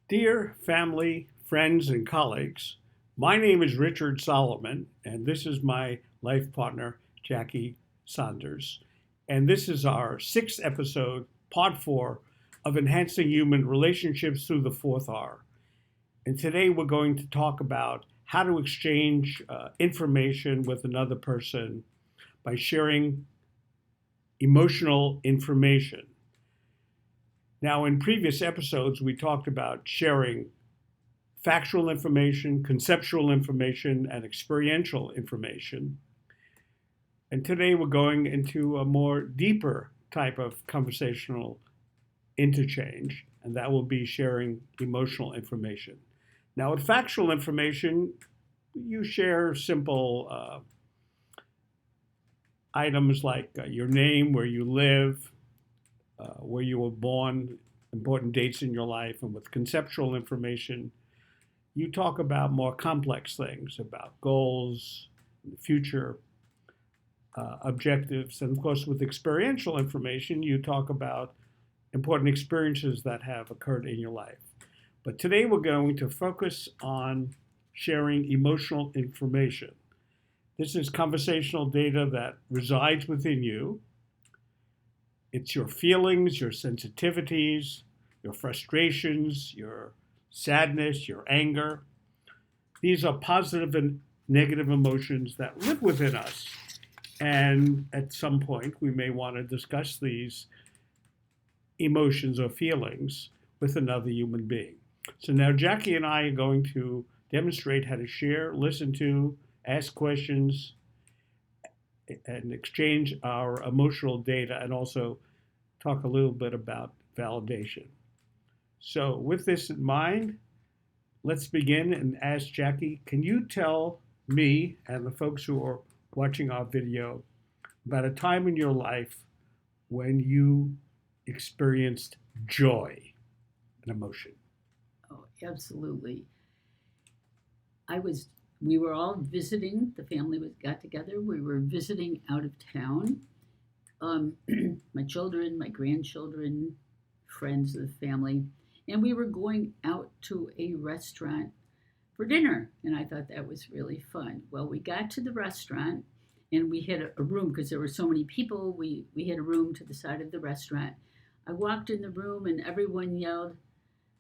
Dear family, friends, and colleagues, my name is Richard Solomon, and this is my life partner, Jackie Saunders. And this is our sixth episode, part four, of Enhancing Human Relationships Through the Fourth R. And today we're going to talk about how to exchange information with another person by sharing emotional information. Now, in previous episodes, we talked about sharing factual information, conceptual information, and experiential information. And today we're going into a more deeper type of conversational interchange, and that will be sharing emotional information. Now, with factual information, you share simple items like your name, where you live, where you were born, important dates in your life. And with conceptual information, you talk about more complex things, about goals, the future, objectives. And of course, with experiential information, you talk about important experiences that have occurred in your life. But today we're going to focus on sharing emotional information. This is conversational data that resides within you. It's your feelings, your sensitivities, your frustrations, your sadness, your anger. These are positive and negative emotions that live within us. And at some point, we may want to discuss these emotions or feelings with another human being. So now Jackie and I are going to demonstrate how to share, listen to, ask questions, and exchange our emotional data, and also talk a little bit about validation. So, with this in mind, let's begin and ask Jackie, can you tell me and the folks who are watching our video about a time in your life when you experienced joy, an emotion? Oh, absolutely. I was we were all visiting, the family was got together. We were visiting out of town. My children, my grandchildren, friends of the family, and we were going out to a restaurant for dinner. And I thought that was really fun. Well, we got to the restaurant and we had a room because there were so many people. We had a room to the side of the restaurant. I walked in the room and everyone yelled,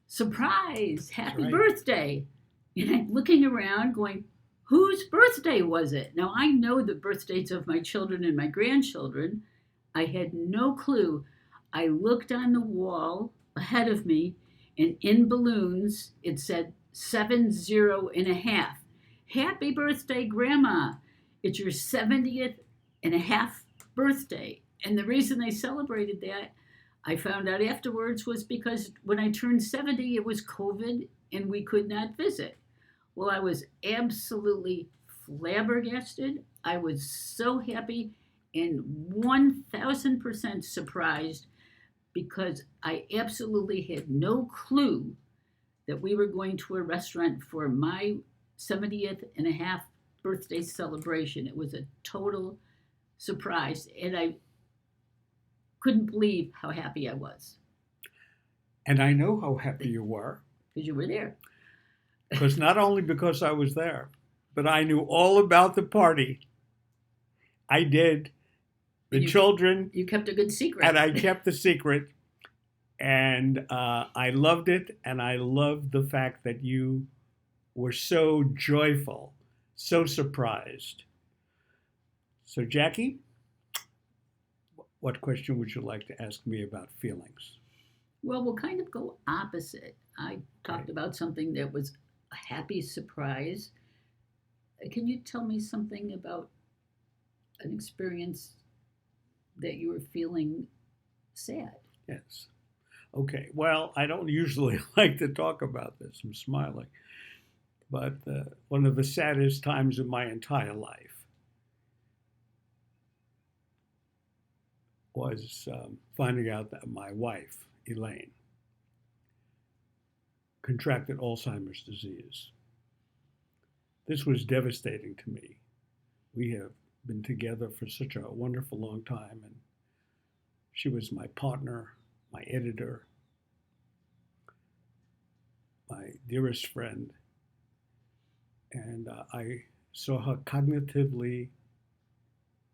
"Surprise! That's Happy right. birthday!" And I'm looking around going, whose birthday was it? Now I know the birthdays of my children and my grandchildren. I had no clue. I looked on the wall ahead of me, and in balloons it said 70 and a half. Happy birthday, Grandma. It's your 70th and a half birthday. And the reason they celebrated that, I found out afterwards, was because when I turned 70, it was COVID and we could not visit. Well, I was absolutely flabbergasted. I was so happy and 1000% surprised because I absolutely had no clue that we were going to a restaurant for my 70th and a half birthday celebration. It was a total surprise, and I couldn't believe how happy I was And I know how happy you were, because you were there. because not only because I was there, but I knew all about the party. I did, the And children, you kept a good secret. and I kept the secret. And I loved it, and I loved the fact that you were so joyful, so surprised. So, Jackie, what question would you like to ask me about feelings? Well, we'll kind of go opposite. I Okay. talked about something that was a happy surprise. Can you tell me something about an experience that you were feeling sad? Yes. Okay. Well, I don't usually like to talk about this. I'm smiling. But one of the saddest times of my entire life was finding out that my wife, Elaine, contracted Alzheimer's disease. This was devastating to me. We have been together for such a wonderful long time, and she was my partner, my editor. dearest friend, and I saw her cognitively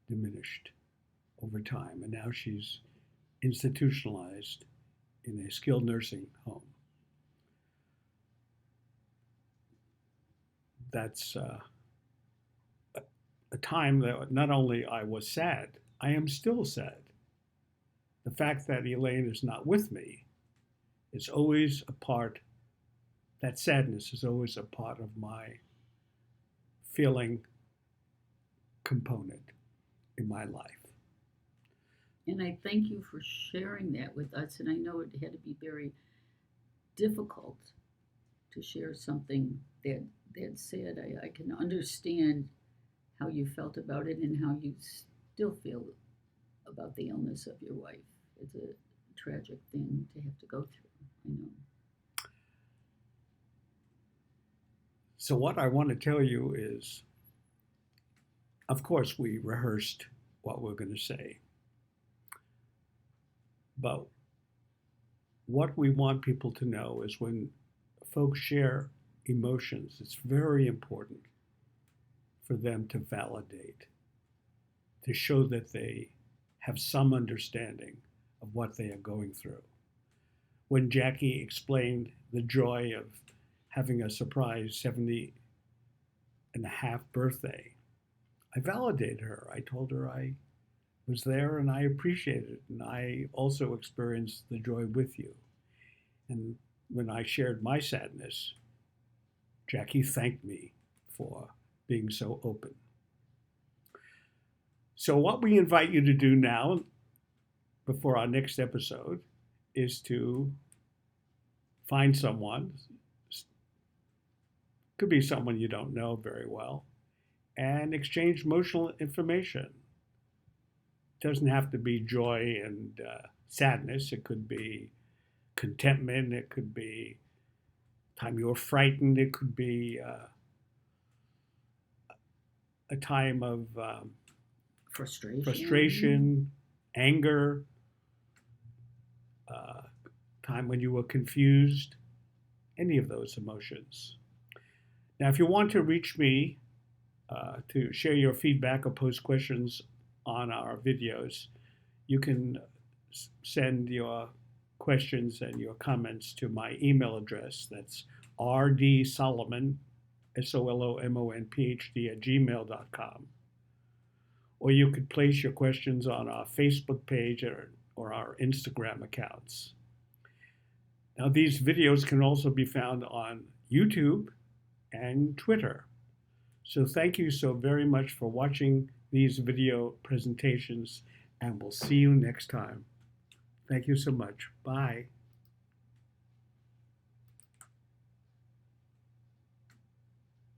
diminished over time, and now she's institutionalized in a skilled nursing home. That's a time that not only I was sad, I am still sad. The fact that Elaine is not with me is always a part, that sadness is always a part of my feeling component in my life. And I thank you for sharing that with us. And I know it had to be very difficult to share something that sad. I can understand how you felt about it and how you still feel about the illness of your wife. It's a tragic thing to have to go through. I know. So, what I want to tell you is, of course, we rehearsed what we're going to say. But what we want people to know is when folks share emotions, it's very important for them to validate, to show that they have some understanding of what they are going through. When Jackie explained the joy of having a surprise 70 and a half birthday, I validated her. I told her I was there and I appreciated it. And I also experienced the joy with you. And when I shared my sadness, Jackie thanked me for being so open. So what we invite you to do now, before our next episode, is to find someone, could be someone you don't know very well, and exchange emotional information. It doesn't have to be joy and sadness. It could be contentment. It could be time you were frightened. It could be a time of frustration, anger, time when you were confused, any of those emotions. Now, if you want to reach me to share your feedback or post questions on our videos, you can send your questions and your comments to my email address. That's rdsolomon, SOLOMONPHD @gmail.com. Or you could place your questions on our Facebook page or our Instagram accounts. Now, these videos can also be found on YouTube and Twitter. So thank you so very much for watching these video presentations, and we'll see you next time. Thank you so much. Bye.